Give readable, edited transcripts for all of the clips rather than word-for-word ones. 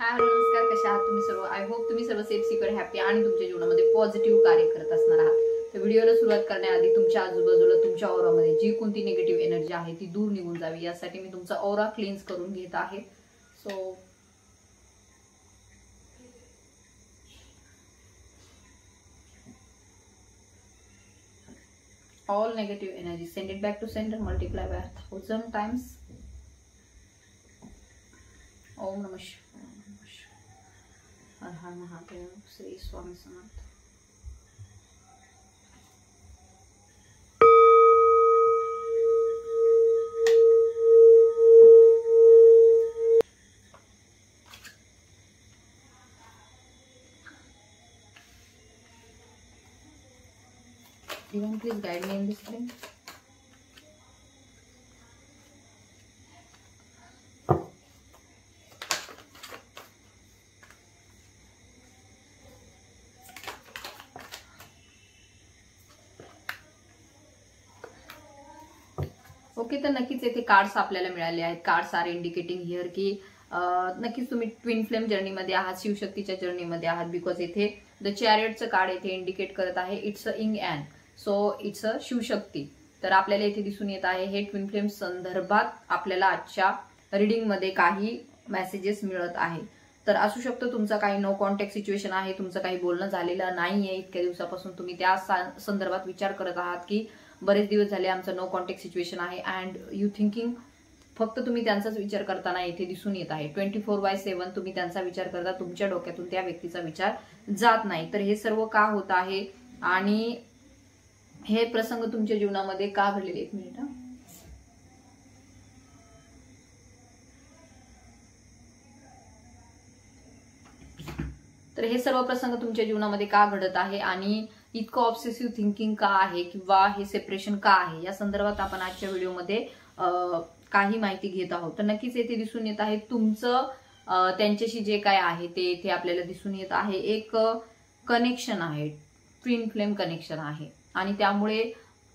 Hi hello नमस्कार, कशा आहात तुम्ही सर्व? आय होप तुम्ही सर्व सेफ सिक्युअर हॅपी आणि तुमच्या जीवनामध्ये पॉझिटिव्ह कार्य करत असणार आहात. तर व्हिडिओला सुरुवात करण्याआधी तुमच्या आजूबाजूला तुमच्या ऑरामध्ये जी कोणती निगेटिव्ह एनर्जी आहे ती दूर निघून जावी यासाठी मी तुमचा ऑरा क्लीन्स करून घेत आहे. So all negative energy send it back to center, multiply by 1000 times. Om Namah Shivaya. Har Har Mahadev. Sri Swami Samart. Divine, please guide me in this thing. Okay, तर नक्कीच येथे cards आपल्याला मिळाले आहेत. Cards R indicating here की नक्कीच तुम्ही twin flame जर्नीमध्ये आहात, शिवशक्तीच्या जर्नीमध्ये आहात. बिकॉज येथे द चॅरियटचं कार्ड येथे इंडिकेट करत आहे इट्स अ इंग and so it's a Shivshakti. तर आपल्याला इथे दिसून येत आहे हे ट्विन फ्लेम संदर्भात आपल्याला आजच्या रिडिंगमध्ये काही मेसेजेस मिळत आहेत. तर असू शकतं तुमचा काही नो कॉन्टॅक्ट सिच्युएशन आहे, तुमचं काही बोलणं झालेलं नाहीये इतक्या दिवसापासून, तुम्ही त्या संदर्भात विचार करत आहात की बरेच दिवस झाले आमचं नो कॉन्टॅक्ट सिच्युएशन आहे अँड यू थिंकिंग फक्त तुम्ही त्यांचाच विचार करताना इथे दिसून येत आहे. 24/7 तुम्ही त्यांचा विचार करता, तुमच्या डोक्यातून त्या व्यक्तीचा विचार जात नाही. तर हे सर्व का होत आहे आणि हे प्रसंग तुमच्या जीवनामध्ये का घडलेले? एक मिनिट. तर हे सर्व प्रसंग तुमच्या जीवनामध्ये का घडत आहे आणि इतकं ऑब्सेसिव्ह थिंकिंग का आहे किंवा हे सेपरेशन का आहे या संदर्भात आपण आजच्या व्हिडिओमध्ये काही माहिती घेत आहोत. तर नक्कीच येथे दिसून येत आहे तुमचं त्यांच्याशी जे काय आहे ते इथे आपल्याला दिसून येत आहे. एक कनेक्शन आहे, ट्विन फ्लेम कनेक्शन आहे आणि त्यामुळे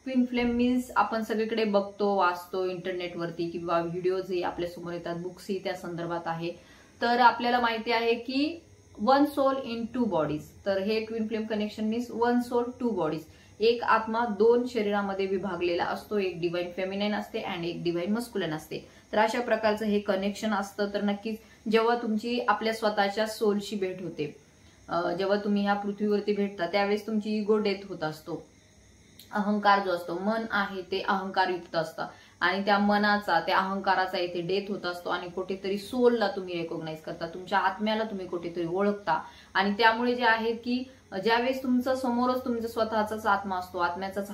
ट्विन फ्लेम मीन्स आपण सगळीकडे बघतो, वाचतो इंटरनेटवरती किंवा व्हिडिओज हे आपल्या समोर येतात, बुक्सही त्या संदर्भात आहे. तर आपल्याला माहिती आहे की one soul in two bodies. तर हे twin flame connection means one soul two bodies. एक आत्मा दोन शरीरामध्ये विभागलेला असतो, एक डिवाइन फेमिनाइन असते अँड एक डिवाइन मस्क्युलिन असते. तर अशा प्रकारचं हे कनेक्शन असतं. तर नक्कीच जेव्हा तुमची आपल्या स्वतःच्या सोलशी भेट होते, जेव्हा तुम्ही ह्या पृथ्वीवरती भेटता त्यावेळेस तुमची इगो डेथ होत असतो. अहंकार जो असतो, मन आहे ते अहंकारयुक्त असतं आणि त्या मनाचा, त्या अहंकाराचा इथे डेथ होत असतो आणि कुठेतरी सोलला तुम्ही रेकॉग्नाइज करता, तुमच्या आत्म्याला तुम्ही कुठेतरी ओळखता. आणि त्यामुळे जे आहे की ज्यावेळेस तुमचं समोरच तुमचा स्वतःचाच आत्मा असतो, आत्म्याचाच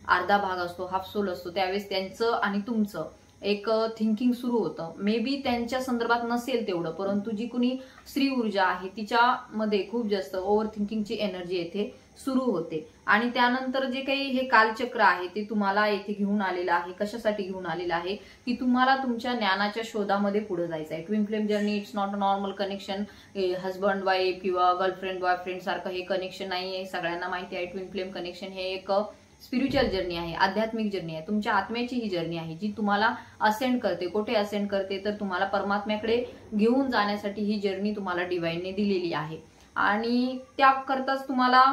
अर्धा भाग असतो, हाफ सोल असतो, त्यावेळेस त्यांचं आणि तुमचं एक थिंकिंग सुरू होतं. मे बी त्यांच्या संदर्भात नसेल तेवढं, परंतु जी कुणी स्त्री ऊर्जा आहे तिच्यामध्ये खूप जास्त ओव्हर थिंकिंगची एनर्जी येथे सुरू होते. आणि त्यानंतर जे काही हे कालचक्र आहे ते तुम्हाला येथे घेऊन आलेलं आहे. कशासाठी घेऊन आलेलं आहे की तुम्हाला तुमच्या ज्ञानाच्या शोधामध्ये पुढे जायचं आहे. Twin flame journey it's not a normal connection, husband wife किंवा गर्लफ्रेंड बॉयफ्रेंड सारखं हे कनेक्शन नाही आहे. सगळ्यांना माहिती आहे ट्विन फ्लेम कनेक्शन हे एक स्पिरिच्युअल जर्नी आहे, आध्यात्मिक जर्नी आहे, तुमच्या आत्म्याची ही जर्नी आहे जी तुम्हाला असेंड करते. कुठे असेंड करते तर तुम्हाला परमात्म्याकडे घेऊन जाण्यासाठी ही जर्नी तुम्हाला डिवाइनने दिलेली आहे. आणि त्याकरताच तुम्हाला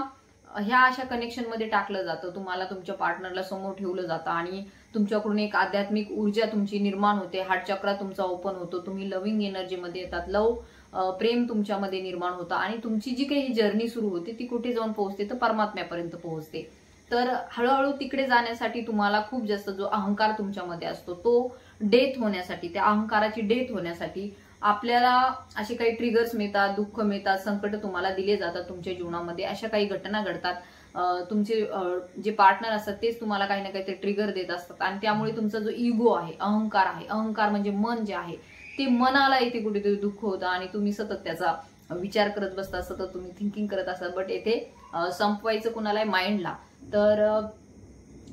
ह्या अशा कनेक्शन मध्ये टाकलं जातं, तुम्हाला तुमच्या पार्टनरला समोर ठेवलं जातं आणि तुमच्याकडून एक आध्यात्मिक ऊर्जा तुमची निर्माण होते, हार्ट चक्र तुमचा ओपन होतो, तुम्ही लव्हिंग एनर्जीमध्ये येतात, प्रेम तुमच्यामध्ये निर्माण होतं आणि तुमची जी काही जर्नी सुरू होते ती कुठे जाऊन पोहोचते तर परमात्म्यापर्यंत पोहोचते. तर हळूहळू तिकडे जाण्यासाठी तुम्हाला खूप जास्त जो अहंकार तुमच्यामध्ये असतो तो डेथ होण्यासाठी, त्या अहंकाराची डेथ होण्यासाठी आपल्याला असे काही ट्रिगर्स मिळतात, दुःख मिळतात, संकट तुम्हाला दिले जातात तुमच्या जीवनामध्ये. अशा काही घटना घडतात, तुमचे जे पार्टनर असतात तेच तुम्हाला काही ना काहीतरी ट्रिगर देत असतात आणि त्यामुळे तुमचा जो इगो आहे, अहंकार आहे, अहंकार म्हणजे मन जे आहे ते मनाला इथे कुठेतरी दुःख होतं आणि तुम्ही सतत त्याचा विचार करत बसता, सतत तुम्ही थिंकिंग करत असतात. बट येथे संपवायचं कुणाला आहे? माइंडला. तर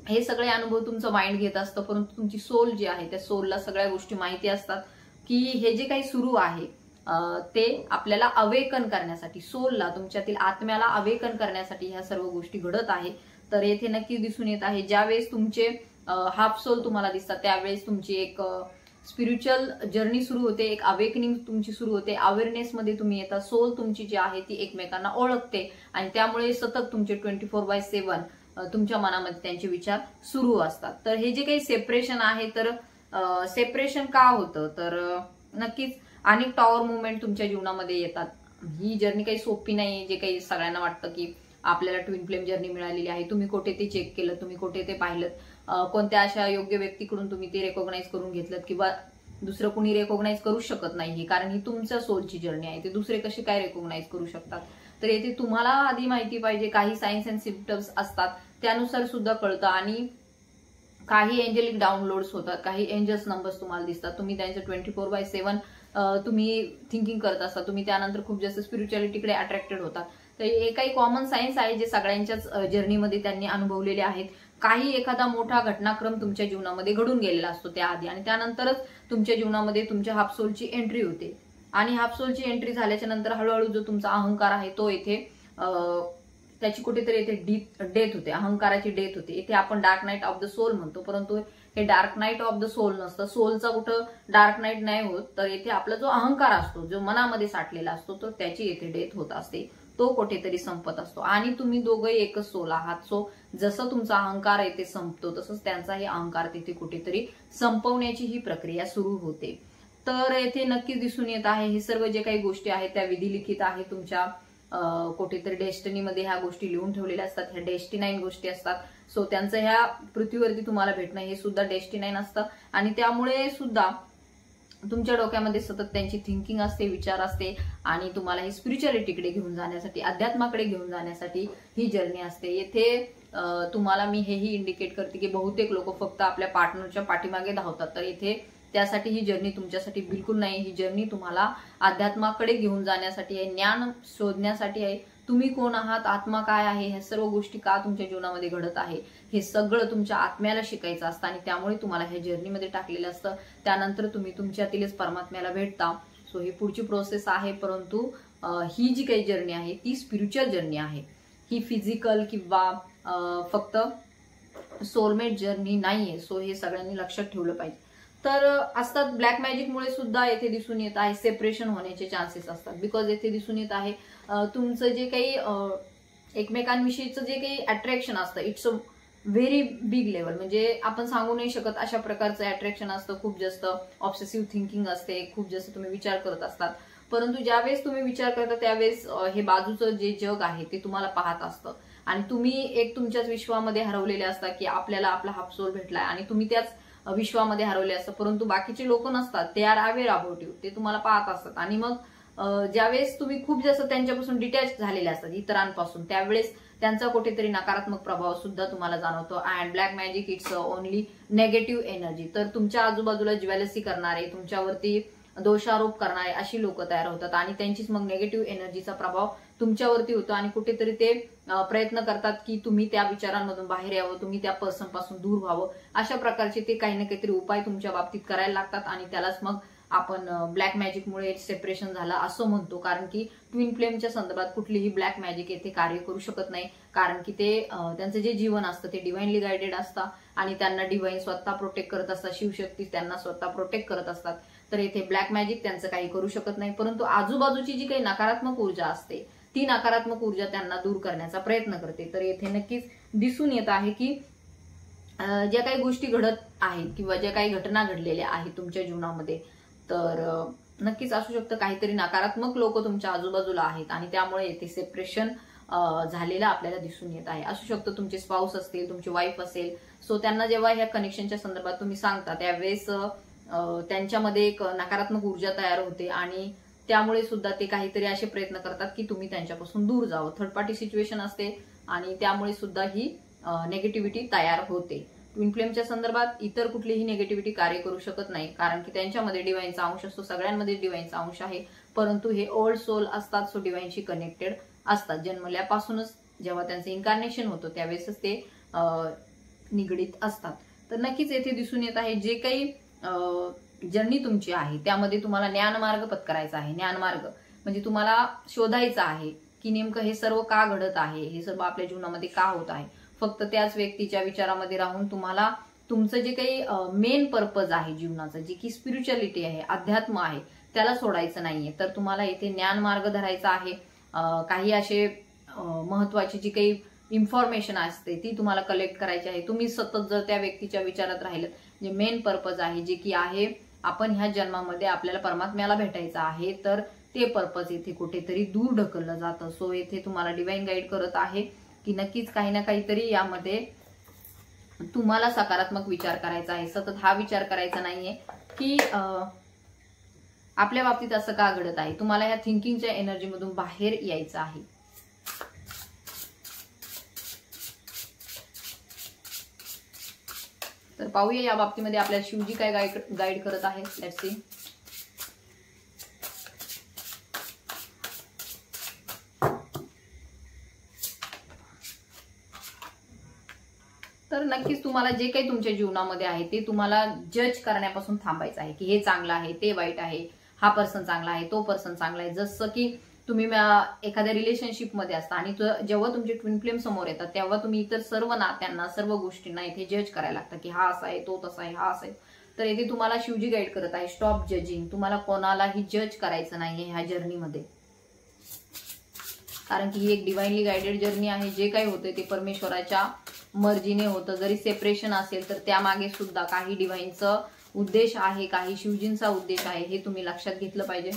हे सगळे अनुभव तुमचं माइंड घेत असतं, परंतु तुमची सोल जी आहे त्या सोलला सगळ्या गोष्टी माहिती असतात की हे जे काही सुरू आहे ते आपल्याला अवेकन करण्यासाठी, सोलला, तुमच्यातील आत्म्याला अवेकन करण्यासाठी ह्या सर्व गोष्टी घडत आहे. तर येथे नक्की दिसून येत आहे ज्यावेळेस तुमचे हाफ सोल तुम्हाला दिसतात त्यावेळेस तुमची एक स्पिरिच्युअल जर्नी सुरू होते, एक अवेकनिंग तुमची सुरू होते, अवेअरनेसमध्ये तुम्ही येता, सोल तुमची जी आहे ती एकमेकांना ओळखते आणि त्यामुळे सतत तुमचे 24/7 तुमच्या मनामध्ये त्यांचे विचार सुरू असतात. तर हे जे काही सेपरेशन आहे, तर सेपरेशन का होतं, तर नक्कीच अनेक टॉवर मुवमेंट तुमच्या जीवनामध्ये येतात. ही जर्नी काही सोपी नाही, जे काही सगळ्यांना वाटतं की आपल्याला ट्विन फ्लेम जर्नी मिळालेली आहे. तुम्ही कुठे ते चेक केलं, तुम्ही कुठे ते पाहिलं, कोणत्या अशा योग्य व्यक्तीकडून तुम्ही ते रेकॉग्नाइज करून घेतलं, किंवा दुसरं कुणी रेकॉग्नाइज करू शकत नाही, कारण ही तुमच्या सोलची जर्नी आहे. ते दुसरे कसे काय रेकॉग्नाइज करू शकतात. तर येथे तुम्हाला आधी माहिती पाहिजे, काही सायन्स अँड सिम्पटम्स असतात त्यानुसार सुद्धा कळतं, आणि काही एंजेलिक डाउनलोड्स होतात, काही एंजल्स नंबर्स तुम्हाला दिसतात. तुम्ही त्यांचं 24/7 तुम्ही थिंकिंग करत असता, तुम्ही त्यानंतर खूप जास्त स्पिरिच्युअलिटीकडे अट्रॅक्टेड होतात. तर हे काही कॉमन सायन्स आहे जे सगळ्यांच्याच जर्नीमध्ये त्यांनी अनुभवलेले आहेत. काही एखादा मोठा घटनाक्रम तुमच्या जीवनामध्ये घडून गेलेला असतो त्याआधी, आणि त्यानंतरच तुमच्या जीवनामध्ये तुमच्या हाफसोलची एंट्री होते. आणि हाफसोलची एंट्री झाल्याच्या नंतर हळूहळू जो तुमचा अहंकार आहे तो येथे त्याची कुठेतरी येथे डेथ होते, अहंकाराची डेथ होते. इथे आपण dark night of the soul म्हणतो, परंतु हे dark night of the soul नसतं. सोलचा कुठं डार्क नाईट नाही होत. तर येथे आपला जो अहंकार असतो, जो मनामध्ये साठलेला असतो, तो त्याची येथे डेथ होत असते, तो कुठेतरी संपत असतो. आणि तुम्ही दोघंही एकच सोल आहात. सो जसं तुमचा अहंकार येथे संपतो, तसंच त्यांचाही अहंकार तिथे कुठेतरी संपवण्याची ही प्रक्रिया सुरू होते. तर येथे नक्कीच दिसून येत आहे, हे सर्व जे काही गोष्टी आहेत त्या विधिलिखित आहे. तुमच्या कुठेतरी डेस्टिनीमध्ये ह्या गोष्टी लिहून ठेवलेल्या असतात. ह्या डेस्टिनाईन गोष्टी असतात. सो त्यांचं ह्या पृथ्वीवरती तुम्हाला भेटणं हे सुद्धा डेस्टिनाईन असतं, आणि त्यामुळे सुद्धा तुमच्या डोक्यामध्ये सतत त्यांची थिंकिंग असते, विचार असते, आणि तुम्हाला ही स्पिरिच्युअलिटीकडे घेऊन जाण्यासाठी, अध्यात्माकडे घेऊन जाण्यासाठी ही जर्नी असते. येथे तुम्हाला मी हेही इंडिकेट करते की बहुतेक लोक फक्त आपल्या पार्टनरच्या पाठीमागे धावतात. तर इथे त्यासाठी ही जर्नी तुमच्यासाठी बिलकुल नाही. ही जर्नी तुम्हाला अध्यात्माकडे घेऊन जाण्यासाठी आहे, ज्ञान शोधण्यासाठी आहे. तुम्ही कोण आहात, आत्मा काय आहे, ह्या सर्व गोष्टी का तुमच्या जीवनामध्ये घडत आहे, हे सगळं तुमच्या आत्म्याला शिकायचं असतं, आणि त्यामुळे तुम्हाला ह्या जर्नीमध्ये टाकलेलं असतं. त्यानंतर तुम्ही तुमच्यातीलच परमात्म्याला भेटता. सो ही पुढची प्रोसेस आहे. परंतु ही जी काही जर्नी आहे ती स्पिरिच्युअल जर्नी आहे. ही फिजिकल किंवा फक्त सोलमेट जर्नी नाहीये. सो हे सगळ्यांनी लक्षात ठेवलं पाहिजे. तर असतात ब्लॅक मॅजिकमुळे सुद्धा येथे दिसून येत आहे सेपरेशन होण्याचे चान्सेस असतात. बिकॉज येथे दिसून येत आहे तुमचं जे काही एकमेकांविषयीचं जे काही अट्रॅक्शन असतं, it's a very big level. म्हणजे आपण सांगू नाही शकत अशा प्रकारचं अट्रॅक्शन असतं. खूप जास्त ऑब्सेसिव्ह थिंकिंग असते, खूप जास्त तुम्ही विचार करत असतात. परंतु ज्यावेळेस तुम्ही विचार करता त्यावेळेस हे बाजूचं जे जग आहे ते तुम्हाला पाहत असतं, आणि तुम्ही एक तुमच्याच विश्वामध्ये हरवलेले असता की आपल्याला आपला हाफसोल भेटलाय, आणि तुम्ही त्याच विश्वामध्ये हरवले असतात. परंतु बाकीचे लोक नसतात, ते आर अवेअर अबाउट यू, ते तुम्हाला पाहत असतात. आणि मग ज्यावेळेस तुम्ही खूप जास्त त्यांच्यापासून डिटॅच झालेले असतात इतरांपासून, त्यावेळेस त्यांचा कुठेतरी नकारात्मक प्रभाव सुद्धा तुम्हाला जाणवतो. And black magic it's only negative energy. तर तुमच्या आजूबाजूला ज्वेलसी करणारे, तुमच्यावरती दोषारोप करणारे अशी लोक तयार होतात, आणि त्यांचीच मग नेगेटिव्ह एनर्जीचा प्रभाव तुमच्यावरती होतो, आणि कुठेतरी ते प्रयत्न करतात की तुम्ही त्या विचारांमधून बाहेर यावं, तुम्ही त्या पर्सन पासून दूर व्हावं. अशा प्रकारचे ते काही ना काहीतरी उपाय तुमच्या बाबतीत करायला लागतात, आणि त्यालाच मग आपण ब्लॅक मॅजिकमुळे सेपरेशन झालं असं म्हणतो. कारण की ट्विन फ्लेमच्या संदर्भात कुठलीही ब्लॅक मॅजिक येथे कार्य करू शकत नाही, कारण की ते त्यांचं जे जीवन असतं ते डिव्हाइनली गायडेड असतं, आणि त्यांना डिव्हाइन स्वतः प्रोटेक्ट करत असतात, शिवशक्ती त्यांना स्वतः प्रोटेक्ट करत असतात. तर येथे ब्लॅक मॅजिक त्यांचं काही करू शकत नाही. परंतु आजूबाजूची जी काही नकारात्मक ऊर्जा असते ती नकारात्मक ऊर्जा त्यांना दूर करण्याचा प्रयत्न करते. तर येथे नक्कीच दिसून येत आहे की ज्या काही गोष्टी घडत आहेत किंवा ज्या काही घटना घडलेल्या आहेत तुमच्या जीवनामध्ये, तर नक्कीच असू शकतं काहीतरी नकारात्मक लोक तुमच्या आजूबाजूला आहेत, आणि त्यामुळे येथे सेपरेशन झालेलं आपल्याला दिसून येत आहे. असू शकतं तुमचे स्पाऊस असतील, तुमची वाईफ असेल. सो त्यांना जेव्हा ह्या कनेक्शनच्या संदर्भात तुम्ही सांगता त्यावेळेस त्यांच्यामध्ये एक नकारात्मक ऊर्जा तयार होते, आणि त्यामुळे सुद्धा ते काहीतरी असे प्रयत्न करतात की तुम्ही त्यांच्यापासून दूर जावं. थर्ड पार्टी सिच्युएशन असते, आणि त्यामुळे सुद्धा ही नेगेटिव्हिटी तयार होते. ट्विन फ्लेमच्या संदर्भात इतर कुठलीही नेगेटिव्हिटी कार्य करू शकत नाही, कारण की त्यांच्यामध्ये डिव्हाइनचा अंश असतो, सगळ्यांमध्ये डिव्हाइनचा अंश आहे. परंतु हे ओल्ड सोल असतात, सो डिव्हाइनशी कनेक्टेड असतात. जन्मल्यापासूनच जेव्हा त्यांचं इन्कार्नेशन होतं त्यावेळेसच ते निगडीत असतात. तर नक्कीच येथे दिसून येत आहे जे काही जर्नी तुमची आहे त्यामध्ये तुम्हाला ज्ञानमार्ग पत्करायचा आहे. ज्ञानमार्ग म्हणजे तुम्हाला शोधायचं आहे की नेमकं हे सर्व का घडत आहे, हे सर्व आपल्या जीवनामध्ये का होत आहे. फक्त त्याच व्यक्तीच्या विचारामध्ये राहून तुम्हाला तुमचं जे काही मेन पर्पज आहे जीवनाचं, जी की स्पिरिच्युअलिटी आहे, अध्यात्म आहे, त्याला सोडायचं नाहीये. तर तुम्हाला इथे ज्ञान मार्ग धरायचा आहे. काही असे महत्वाची जी काही इन्फॉर्मेशन असते ती तुम्हाला कलेक्ट करायची आहे. तुम्ही सतत जर त्या व्यक्तीच्या विचारात राहिलं, जे मेन पर्पज आहे, जे की आहे आपण ह्या जन्मामध्ये आपल्याला परमात्म्याला भेटायचं आहे, तर ते पर्पज इथे कुठेतरी दूर ढकललं जातं. सो इथे तुम्हाला डिवाइन गाईड करत आहे की नक्कीच काही ना काहीतरी यामध्ये तुम्हाला सकारात्मक विचार करायचा आहे. सतत हा विचार करायचा नाहीये की आपल्या बाबतीत असं का घडत आहे. तुम्हाला ह्या थिंकिंगच्या एनर्जीमधून बाहेर यायचं आहे. तर पाहूया या बाबतीमध्ये आपल्याला शिवजी काय गाईड करत आहे. Let's see. तर नक्कीच तुम्हाला जे काही तुमच्या जीवनामध्ये आहे ते तुम्हाला जज करण्यापासून थांबायचं आहे की हे चांगलं आहे, ते वाईट आहे, हा पर्सन चांगला आहे, तो पर्सन चांगला आहे. जसं की तुम्ही एखाद्या रिलेशनशिपमध्ये असता आणि जेव्हा तुमचे ट्विन फ्लेम समोर येतात तेव्हा तुम्ही इतर सर्व नात्यांना, सर्व गोष्टींना इथे जज करायला लागता की हा असा आहे, तो तसा आहे, हा असा आहे. तर इथे तुम्हाला शिवजी गाईड करत आहे, स्टॉप जजिंग. तुम्हाला कोणालाही जज करायचं नाहीये ह्या जर्नीमध्ये, कारण की ही एक डिवाइनली गाइडेड जर्नी आहे. जे काही होते ते परमेश्वराच्या मर्जीने होतं. जरी सेपरेशन असेल तर त्यामागे सुद्धा काही डिवाइनचं उद्देश आहे, काही शिवजींचा उद्देश आहे, हे तुम्ही लक्षात घेतलं पाहिजे.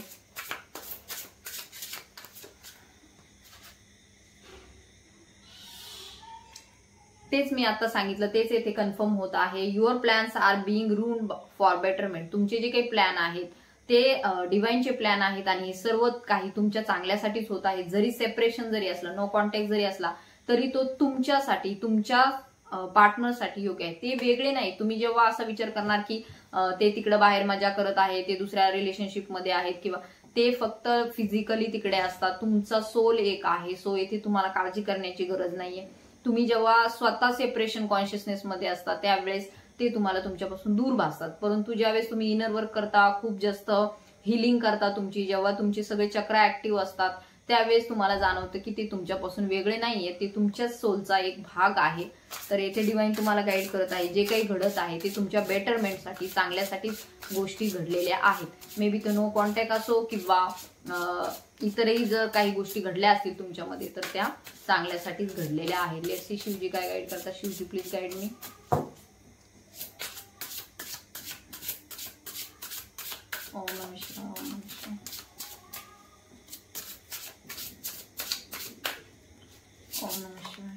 तेच मी आता सांगितलं, तेच येथे कन्फर्म होत आहे. Your plans are being ruined for betterment. तुमचे जे काही प्लॅन आहेत ते डिवाइनचे प्लॅन आहेत आणि सर्व काही तुमच्या चांगल्यासाठीच होत आहे. जरी सेपरेशन जरी असलं, नो कॉन्टॅक्ट जरी असला, तरी तो तुमच्यासाठी, तुमच्या पार्टनरसाठी योग्य आहे. ते वेगळे नाही. तुम्ही जेव्हा असा विचार करणार की ते तिकडे बाहेर मजा करत आहे, ते दुसऱ्या रिलेशनशिपमध्ये आहेत किंवा ते फक्त फिजिकली तिकडे असतात, तुमचा सोल एक आहे. सो येथे तुम्हाला काळजी करण्याची गरज नाहीये. तुम्ही जेव्हा स्वतः सेपरेशन कॉन्शियसनेस मध्ये असता त्यावेळेस ते तुम्हाला तुमच्यापासून दूर भासतात. परंतु ज्यावेळेस तुम्ही इनर वर्क करता, खूप जास्त हिलिंग करता तुमची, जेव्हा तुमचे सगळे चक्र ऍक्टिव्ह असतात त्यावेळेस तुम्हाला जाणवतं की ते तुमच्यापासून वेगळे नाहीये, ते तुमच्याच सोलचा एक भाग आहे. तर येथे डिवाइन तुम्हाला गाईड करत आहे, जे काही घडत आहे ते तुमच्या बेटरमेंटसाठी, चांगल्यासाठीच गोष्टी घडलेल्या आहेत. मे बी तो नो कॉन्टॅक्ट असो किंवा इतरही जर काही गोष्टी घडल्या असतील तुमच्यामध्ये तर त्या चांगल्यासाठीच घडलेल्या आहेत. लेट्स सी शिवजी काय गाईड करतात. Shivji please guide me. ओम नमः शिवाय, ओम नमः शिवाय. ओम नमः शिवाय.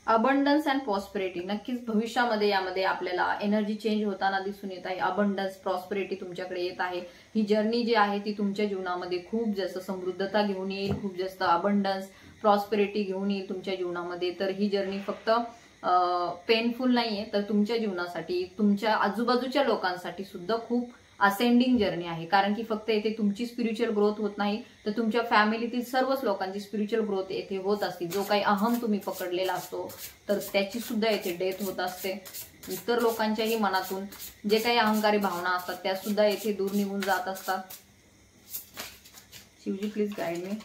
Abundance and prosperity. नक्कीच भविष्यामध्ये यामध्ये आपल्याला एनर्जी चेंज होताना दिसून येत आहे. अबंडन्स, प्रॉस्पेरिटी तुमच्याकडे येत आहे. ही जर्नी जी आहे ती तुमच्या जीवनामध्ये खूप जास्त समृद्धता घेऊन येईल, खूप जास्त अबंडन्स, प्रॉस्पेरिटी घेऊन येईल तुमच्या जीवनामध्ये. तर ही जर्नी फक्त पेनफुल नाहीये, तर तुमच्या जीवनासाठी, तुमच्या आजूबाजूच्या लोकांसाठी सुद्धा खूप असेंडिंग जर्नी आहे. कारण की फक्त येथे तुमची स्पिरिच्युअल ग्रोथ होत नाही, तर तुमच्या फॅमिलीतील सर्वच लोकांची स्पिरिच्युअल ग्रोथ येथे होत असते. जो काही अहम तुम्ही पकडलेला असतो तर त्याची सुद्धा येथे डेथ होत असते. इतर लोकांच्याही मनातून जे काही अहंकारी भावना असतात त्या सुद्धा येथे दूर निघून जात असतात. Shivji please guide me.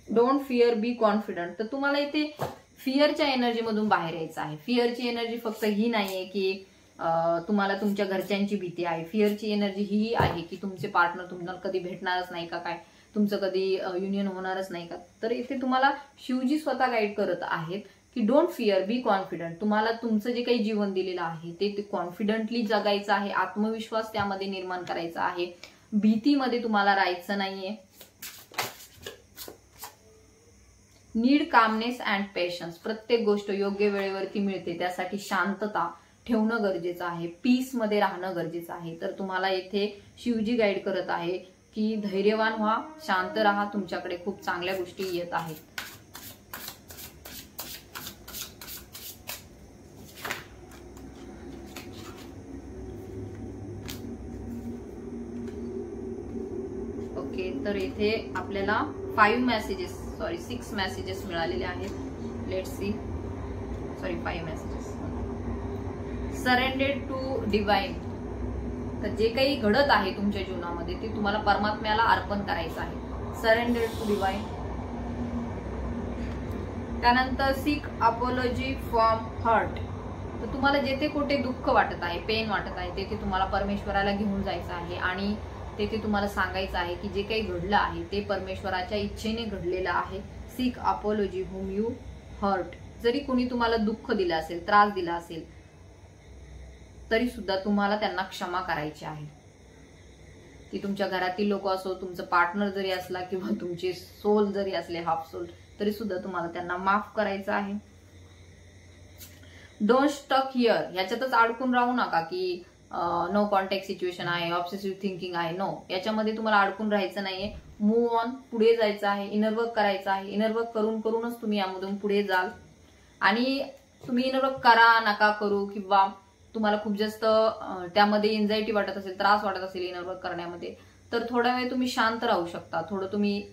Don't fear, be confident. तर तुम्हाला इथे फिअरच्या एनर्जी मधून बाहेर यायचं आहे. फिअरची एनर्जी फक्त ही नाहीये की तुम्हाला तुमच्या घरच्यांची भीती आहे. फिअरची एनर्जी ही आहे की तुमचे पार्टनर तुम्हाला कधी भेटणारच नाही का, काय तुमचं कधी युनियन होणारच नाही का. तर इथे तुम्हाला शिवजी स्वतः गाईड करत आहेत की डोंट फिअर, बी कॉन्फिडंट. तुम्हाला तुमचं जे काही जीवन दिलेलं आहे ते कॉन्फिडंटली जगायचं आहे. आत्मविश्वास त्यामध्ये निर्माण करायचा आहे. भीतीमध्ये तुम्हाला राहायचं नाहीये. Need calmness and patience. प्रत्येक गोष्ट योग्य वेळेवरती मिळते, त्यासाठी शांतता ठेवणं गरजेचं आहे. पीस मध्ये राहणं गरजेचं आहे. तर तुम्हाला येथे शिवजी गाईड करत आहे की धैर्यवान व्हा, शांत राहा, तुमच्याकडे खूप चांगल्या गोष्टी येत आहेत. ओके, तर इथे आपल्याला 6 मेसेजेस मिळालेले आहेत. Let's see. 5 messages. Surrendered to divine. तर जे काही घडत आहे तुमच्या जीवनामध्ये ते तुम्हाला परमात्म्याला अर्पण करायचं आहे. Surrendered to divine. त्यानंतर सीक अपॉलॉजी फ्रॉम हर्ट. तर तुम्हाला जेथे कुठे दुःख वाटत आहे, पेन वाटत आहे, तेथे तुम्हाला परमेश्वराला घेऊन जायचं आहे आणि तेथे तुम्हाला सांगायचं आहे की जे काही घडलं आहे ते परमेश्वराच्या इच्छेने घडलेलं आहे. Seek apology whom you hurt. जरी कोणी तुम्हाला दुःख दिलं असेल, त्रास दिला असेल, तरी सुद्धा तुम्हाला त्यांना क्षमा करायची आहे. ती तुमच्या घरातील लोक असो, तुमचं पार्टनर जरी असला किंवा तुमचे सोल जरी असले, हाफ सोल, तरी सुद्धा तुम्हाला त्यांना माफ करायचं आहे. Don't stuck here. याच्यातच अडकून राहू नका की नो कॉन्टॅक्ट सिच्युएशन आहे, ऑब्सेसिव्ह थिंकिंग आहे. नो, याच्यामध्ये तुम्हाला अडकून राहायचं नाहीये. मूव्ह ऑन, पुढे जायचं आहे, इनर वर्क करायचं आहे. इनर वर्क करून करूनच तुम्ही यामधून पुढे जाल. आणि तुम्ही इनर वर्क करा नका करू किंवा तुम्हाला खूप जास्त त्यामध्ये एन्झायटी वाटत असेल, त्रास वाटत असेल इनर वर्क करण्यामध्ये, तर थोडा वेळ तुम्ही शांत राहू शकता, थोडं तुम्ही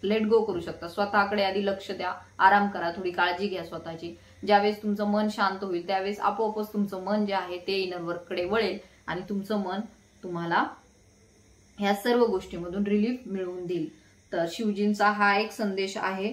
लेट गो करू शकता. स्वतःकडे आधी लक्ष द्या, आराम करा, थोडी काळजी घ्या स्वतःची. ज्यावेळेस तुमचं मन शांत होईल त्यावेळेस आपोआपच तुमचं मन जे आहे ते इनर वर्ककडे वळेल आणि तुमचं मन तुम्हाला ह्या सर्व गोष्टीमधून रिलीफ मिळवून देईल. तर शिवजींचा हा एक संदेश आहे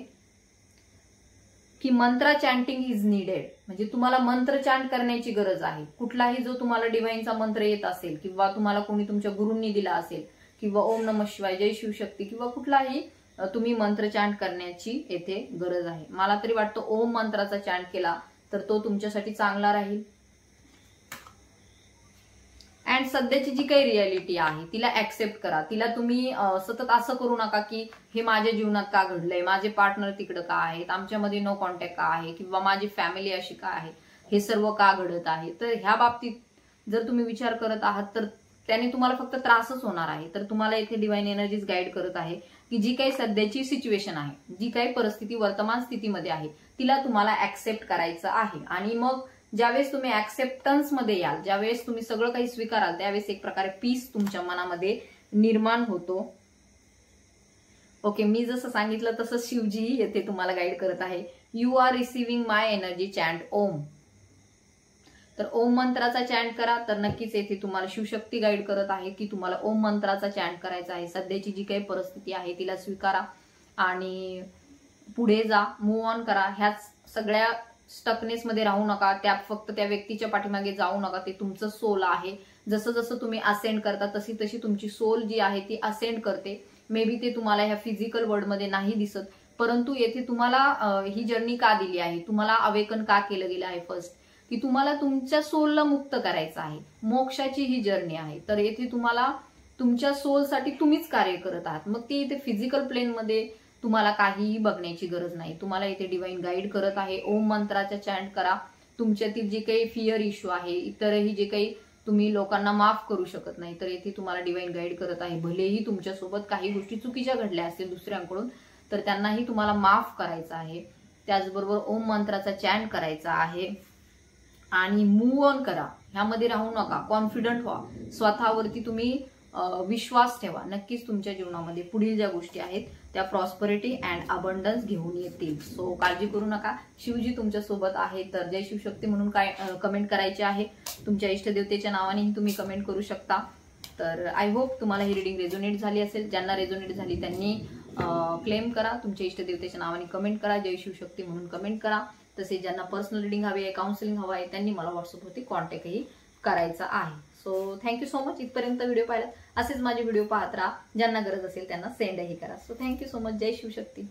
की मंत्र चॅन्टिंग इज नीडेड. म्हणजे तुम्हाला मंत्र चॅन्ट करण्याची गरज आहे. कुठलाही जो तुम्हाला डिव्हाइनचा मंत्र येत असेल किंवा तुम्हाला कोणी तुमच्या गुरूंनी दिला असेल किंवा ओम नमः शिवाय, जय शिवशक्ती किंवा कुठलाही तुम्ही मंत्र चॅन्ट करण्याची येथे गरज आहे. मला तरी वाटतं ओम मंत्राचा चॅन्ट केला तर तो तुमच्यासाठी चांगला राहील. अँड सध्याची जी काही रियालिटी आहे तिला ऍक्सेप्ट करा. तिला तुम्ही सतत असं करू नका की हे माझ्या जीवनात का घडलंय, माझे पार्टनर तिकडं का आहेत, आमच्यामध्ये नो कॉन्टॅक्ट का आहे किंवा माझी फॅमिली अशी का आहे, हे सर्व का घडत आहे. तर ह्या बाबतीत जर तुम्ही विचार करत आहात तर त्याने तुम्हाला फक्त त्रासच होणार आहे. तर तुम्हाला इथे डिवाइन एनर्जीज गाईड करत आहे की जी काही सध्याची सिच्युएशन आहे, जी काही परिस्थिती वर्तमान स्थितीमध्ये आहे, तिला तुम्हाला ऍक्सेप्ट करायचं आहे. आणि मग ज्यावेळेस तुम्ही ऍक्सेप्टन्स मध्ये याल, ज्यावेळेस तुम्ही सगळं काही स्वीकाराल, त्यावेळेस एक प्रकारे पीस तुमच्या मनामध्ये निर्माण होतो. ओके, मी जसं सांगितलं तसं शिवजी येथे तुम्हाला गाईड करत आहे. You are receiving my energy, chant Om. तर ओम मंत्राचा चॅन्ट करा. तर नक्कीच येथे तुम्हाला शिवशक्ती गाईड करत आहे की तुम्हाला ओम मंत्राचा चॅन्ट करायचा आहे. सध्याची जी काही परिस्थिती आहे तिला स्वीकारा आणि पुढे जा, मूव्ह ऑन करा. ह्याच सगळ्या स्टकनेस मध्ये राहू नका, फक्त त्या व्यक्तीच्या पाठीमागे जाऊ नका. ते तुमचं सोल आहे. जसं जसं तुम्ही असेंड करता तशी तशी तुमची सोल जी आहे ती असेंड करते. मे बी ते तुम्हाला ह्या फिजिकल वर्ल्डमध्ये नाही दिसत, परंतु येथे तुम्हाला ही जर्नी का दिली आहे, तुम्हाला अवेकन का केलं गेलं आहे, फर्स्ट की तुम्हाला तुमच्या सोलला मुक्त करायचं आहे. मोक्षाची ही जर्नी आहे. तर येथे तुम्हाला तुमच्या सोलसाठी तुम्हीच कार्य करत आहात. मग ते इथे फिजिकल प्लेनमध्ये तुम्हाला काहीही बघण्याची गरज नाही. तुम्हाला इथे डिवाइन गाईड करत आहे. ओम मंत्राचा चॅन्ट करा. तुमच्यातील जे काही फिअर इश्यू आहे, इतरही जे काही तुम्ही लोकांना माफ करू शकत नाही, तर येथे तुम्हाला डिवाइन गाईड करत आहे. भलेही तुमच्यासोबत काही गोष्टी चुकीच्या घडल्या असतील दुसऱ्यांकडून, तर त्यांनाही तुम्हाला माफ करायचं आहे. त्याचबरोबर ओम मंत्राचा चॅन्ट करायचा आहे आणि मूव्ह ऑन करा. ह्यामध्ये राहू नका, कॉन्फिडंट व्हा, स्वतःवरती तुम्ही विश्वास ठेवा. नक्कीच तुमच्या जीवनामध्ये पुढील ज्या गोष्टी आहेत त्या प्रॉस्परिटी अँड अबंडन्स घेऊन येतील. सो काळजी करू नका, शिवजी तुमच्या सोबत आहे. तर जय शिवशक्ती म्हणून काय कमेंट करायचे आहे. तुमच्या इष्टदेवतेच्या नावानेही तुम्ही कमेंट करू शकता. तर आय होप तुम्हाला ही रिडिंग रेझोनेट झाली असेल. ज्यांना रेझोनेट झाली त्यांनी क्लेम करा, तुमच्या इष्टदेवतेच्या नावाने कमेंट करा, जय शिवशक्ती म्हणून कमेंट करा. तसेच ज्यांना पर्सनल रिडिंग हवी आहे, काउन्सिलिंग हवं आहे, त्यांनी मला व्हॉट्सअपवरती कॉन्टॅक्टही करायचा आहे. So thank you so much. इथपर्यंत व्हिडिओ पाहिला. असेच माझे व्हिडिओ पाहत राहा. ज्यांना गरज असेल त्यांना सेंडही करा. So thank you so much. जय शिवशक्ती.